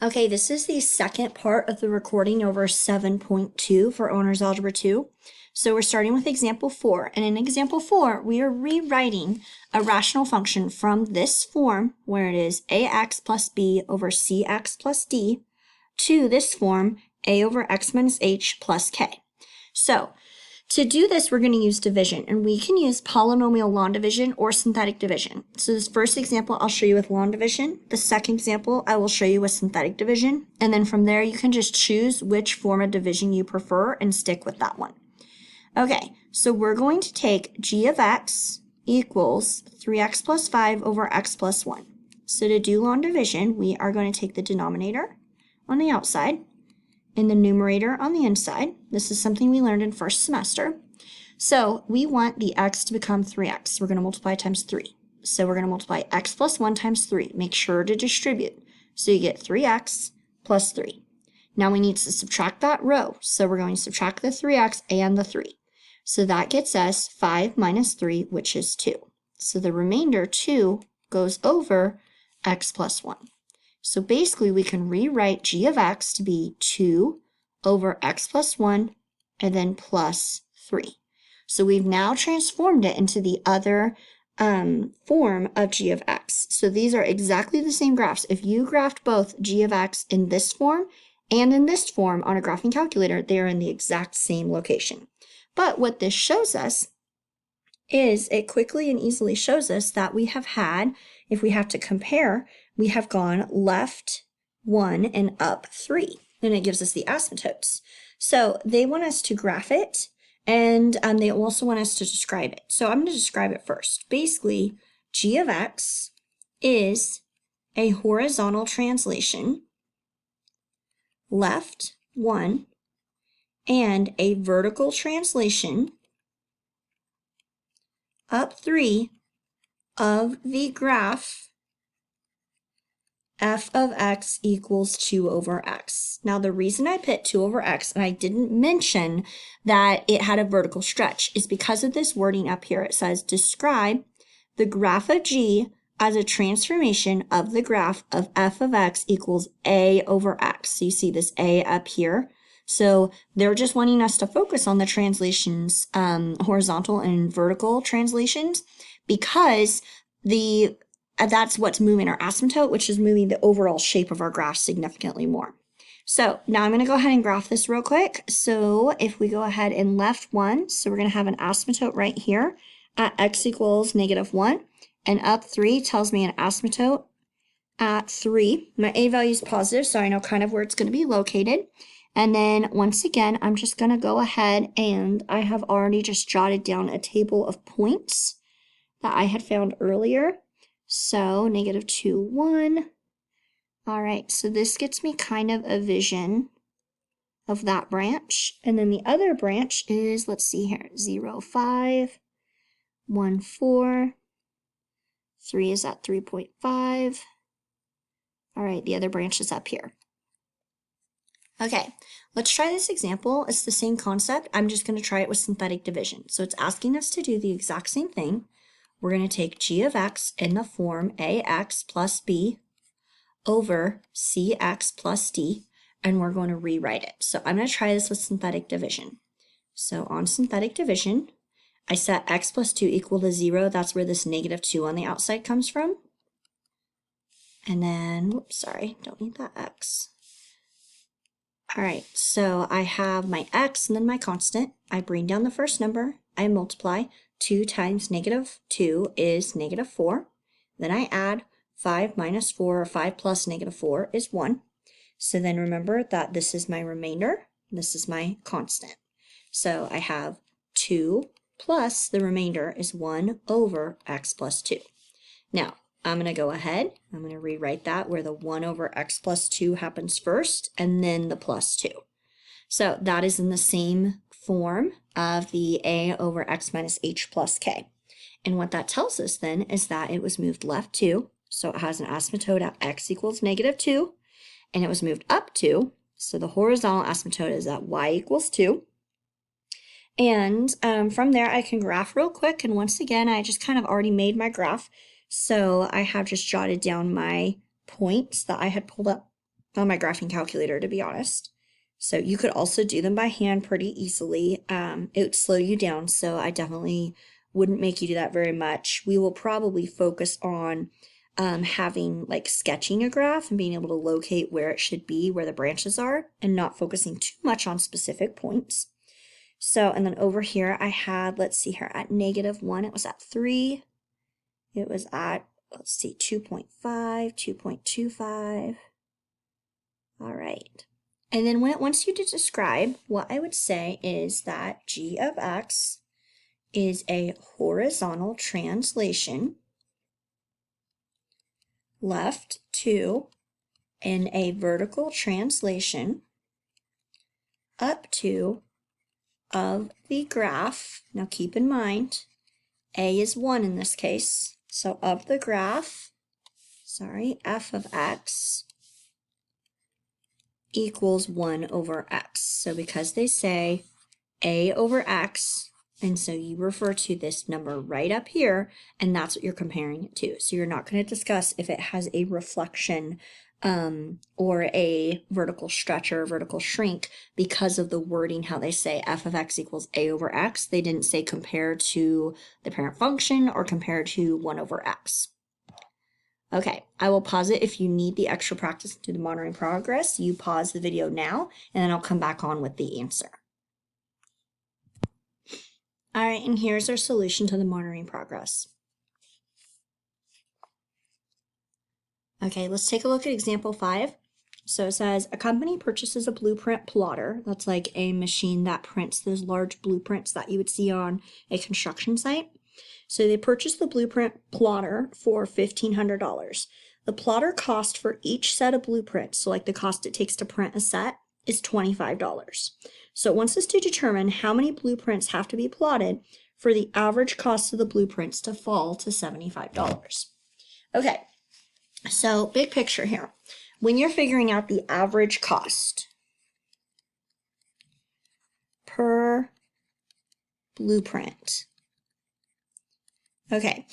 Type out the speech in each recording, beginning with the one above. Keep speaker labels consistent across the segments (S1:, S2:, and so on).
S1: Okay, this is the second part of the recording over 7.2 for Owner's Algebra 2. So we're starting with example 4. And in example 4, we are rewriting a rational function from this form, where it is ax plus b over cx plus d, to this form, a over x minus h plus k. So to do this, we're going to use division, and we can use polynomial long division or synthetic division. So this first example, I'll show you with long division. The second example, I will show you with synthetic division. And then from there, you can just choose which form of division you prefer and stick with that one. Okay, so we're going to take g of x equals 3x plus 5 over x plus 1. So to do long division, we are going to take the denominator on the outside and the numerator on the inside. This is something we learned in first semester. So we want the x to become 3x. We're going to multiply times 3. So we're going to multiply x plus 1 times 3. Make sure to distribute. So you get 3x plus 3. Now we need to subtract that row. So we're going to subtract the 3x and the 3. So that gets us 5 minus 3, which is 2. So the remainder, 2, goes over x plus 1. So basically, we can rewrite g of x to be 2 over x plus 1 and then plus 3. So we've now transformed it into the other form of g of x. So these are exactly the same graphs. If you graphed both g of x in this form and in this form on a graphing calculator, they are in the exact same location. But what this shows us is it quickly and easily shows us that we have had, if we have to compare, we have gone left 1 and up 3, and it gives us the asymptotes. So they want us to graph it, and they also want us to describe it. So I'm going to describe it first. Basically, g of x is a horizontal translation, left 1, and a vertical translation, up 3, of the graph f of x equals 2 over x. Now the reason I put 2 over x, and I didn't mention that it had a vertical stretch, is because of this wording up here. It says, describe the graph of g as a transformation of the graph of f of x equals a over x. So you see this a up here. So they're just wanting us to focus on the translations, horizontal and vertical translations, because that's what's moving our asymptote, which is moving the overall shape of our graph significantly more. So now I'm going to go ahead and graph this real quick. So if we go ahead and left 1, so we're going to have an asymptote right here at x equals -1, and up 3 tells me an asymptote at 3. My a value is positive, so I know kind of where it's going to be located. And then once again, I'm just going to go ahead, and I have already just jotted down a table of points that I had found earlier. So -2, 1. All right, so this gets me kind of a vision of that branch. And then the other branch is, let's see here, 0, 5, 1, 4. 3 is at 3.5. All right, the other branch is up here. Okay, let's try this example. It's the same concept. I'm just going to try it with synthetic division. So it's asking us to do the exact same thing. We're going to take g of x in the form ax plus b over cx plus d, and we're going to rewrite it. So I'm going to try this with synthetic division. So on synthetic division, I set x plus 2 equal to 0. That's where this -2 on the outside comes from. And then, whoops, sorry, don't need that x. All right, so I have my x and then my constant. I bring down the first number. I multiply. 2 times -2 is -4. Then I add 5 minus 4, or 5 plus -4 is 1. So then remember that this is my remainder. This is my constant. So I have 2 plus the remainder is 1 over x plus 2. Now, I'm going to go ahead. I'm going to rewrite that where the 1 over x plus 2 happens first, and then the plus 2. So that is in the same form of the a over x minus h plus k. And what that tells us then is that it was moved left 2, so it has an asymptote at x equals -2, and it was moved up 2, so the horizontal asymptote is at y equals 2. And from there, I can graph real quick, and once again, I just kind of already made my graph. So I have just jotted down my points that I had pulled up on my graphing calculator, to be honest. So you could also do them by hand pretty easily. It would slow you down, so I definitely wouldn't make you do that very much. We will probably focus on having like sketching a graph and being able to locate where it should be, where the branches are, and not focusing too much on specific points. So, and then over here I had, let's see here, at -1, it was at 3. It was at, let's see, 2.5, 2.25. All right. And then when it wants you to describe, what I would say is that g of x is a horizontal translation left 2 and a vertical translation up 2 of the graph. Now keep in mind, a is 1 in this case. So of the graph, f of x equals 1 over x. So because they say a over x, and so you refer to this number right up here, and that's what you're comparing it to. So you're not going to discuss if it has a reflection or a vertical stretch or a vertical shrink because of the wording, how they say f of x equals a over x. They didn't say compare to the parent function or compare to 1 over x. Okay, I will pause it if you need the extra practice to do the monitoring progress. You pause the video now, and then I'll come back on with the answer. All right, and here's our solution to the monitoring progress. Okay, let's take a look at example 5. So it says, a company purchases a blueprint plotter. That's like a machine that prints those large blueprints that you would see on a construction site. So they purchased the blueprint plotter for $1,500. The plotter cost for each set of blueprints, so like the cost it takes to print a set, is $25. So it wants us to determine how many blueprints have to be plotted for the average cost of the blueprints to fall to $75. Okay, so big picture here. When you're figuring out the average cost per blueprint, okay,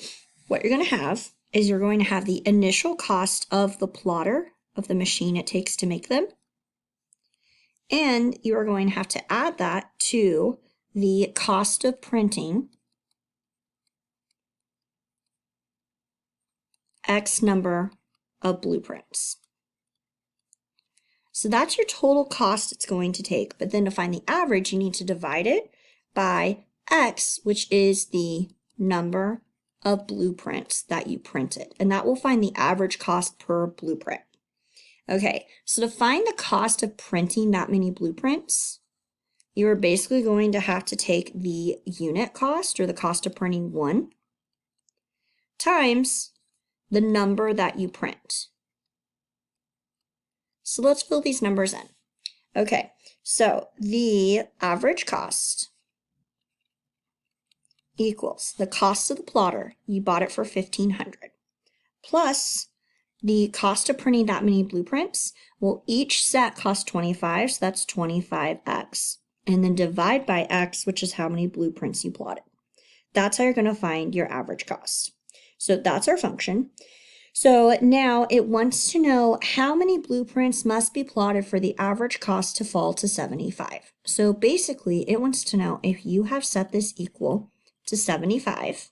S1: what you're going to have is you're going to have the initial cost of the plotter, of the machine it takes to make them, and you are going to have to add that to the cost of printing X number of blueprints. So that's your total cost it's going to take, but then to find the average, you need to divide it by X, which is the number of blueprints that you printed, and that will find the average cost per blueprint. Okay, so to find the cost of printing that many blueprints, you are basically going to have to take the unit cost, or the cost of printing 1, times the number that you print. So let's fill these numbers in. Okay, so the average cost equals the cost of the plotter. You bought it for $1,500, plus the cost of printing that many blueprints. Well, each set costs 25, so that's 25x. And then divide by x, which is how many blueprints you plotted. That's how you're going to find your average cost. So that's our function. So now it wants to know how many blueprints must be plotted for the average cost to fall to 75. So basically, it wants to know if you have set this equal to 75,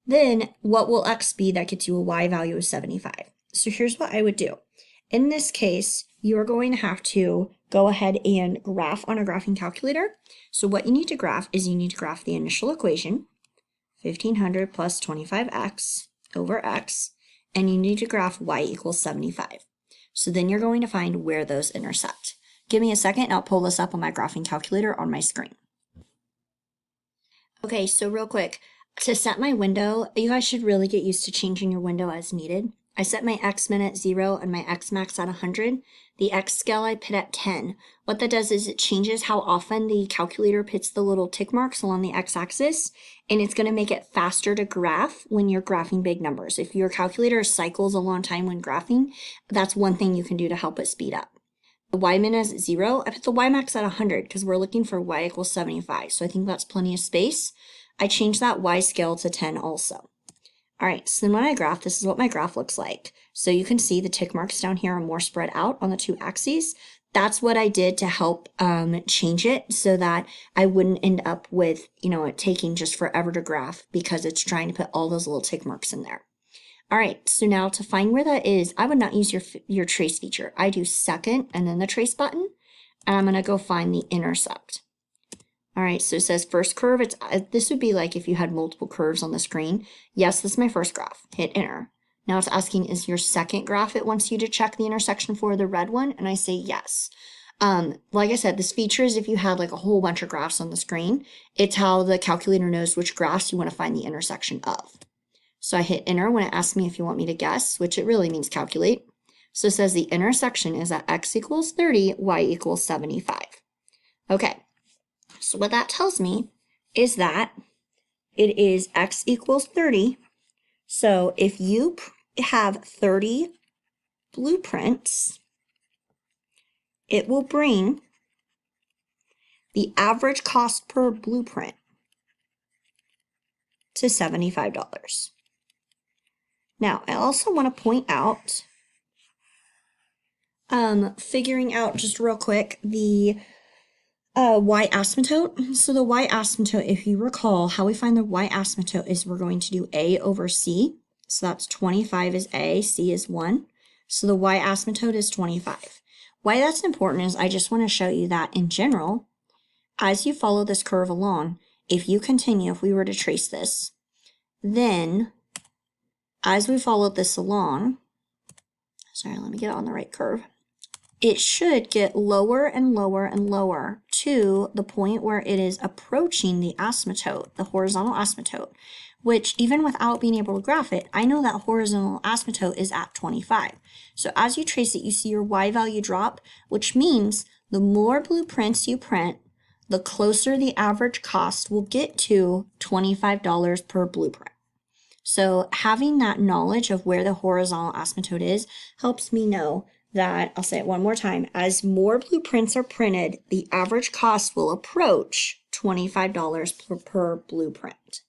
S1: then what will x be that gets you a y value of 75? So here's what I would do. In this case, you're going to have to go ahead and graph on a graphing calculator. So what you need to graph is you need to graph the initial equation, 1,500 plus 25x over x, and you need to graph y equals 75. So then you're going to find where those intersect. Give me a second and I'll pull this up on my graphing calculator on my screen. Okay, so real quick, to set my window, you guys should really get used to changing your window as needed. I set my x-min at 0 and my x-max at 100. The x-scale I put at 10. What that does is it changes how often the calculator puts the little tick marks along the x-axis, and it's going to make it faster to graph when you're graphing big numbers. If your calculator cycles a long time when graphing, that's one thing you can do to help it speed up. The y-min is at 0. I put the y-max at 100 because we're looking for y equals 75, so I think that's plenty of space. I changed that y-scale to 10 also. All right, so then when I graph, this is what my graph looks like. So you can see the tick marks down here are more spread out on the two axes. That's what I did to help change it so that I wouldn't end up with, it taking just forever to graph because it's trying to put all those little tick marks in there. All right, so now to find where that is, I would not use your trace feature. I do second and then the trace button, and I'm gonna go find the intersect. All right, so it says first curve. This would be like if you had multiple curves on the screen. Yes, this is my first graph. Hit enter. Now it's asking, is your second graph it wants you to check the intersection for the red one? And I say yes. Like I said, this feature is if you had like a whole bunch of graphs on the screen. It's how the calculator knows which graphs you want to find the intersection of. So I hit enter when it asks me if you want me to guess, which it really means calculate. So it says the intersection is at x equals 30, y equals 75. Okay. So what that tells me is that it is x equals 30. So if you have 30 blueprints, it will bring the average cost per blueprint to $75. Now, I also want to point out, figuring out just real quick the y-asymptote. So the y-asymptote, if you recall, how we find the y-asymptote is we're going to do A over C. So that's 25 is A, C is 1. So the y-asymptote is 25. Why that's important is I just want to show you that in general, as you follow this curve along, if you continue, if we were to trace this, then as we follow this along, sorry, let me get on the right curve, it should get lower and lower and lower to the point where it is approaching the asymptote, the horizontal asymptote, which even without being able to graph it, I know that horizontal asymptote is at 25. So as you trace it, you see your y value drop, which means the more blueprints you print, the closer the average cost will get to $25 per blueprint. So having that knowledge of where the horizontal asymptote is helps me know that, I'll say it one more time, as more blueprints are printed, the average cost will approach $25 per blueprint.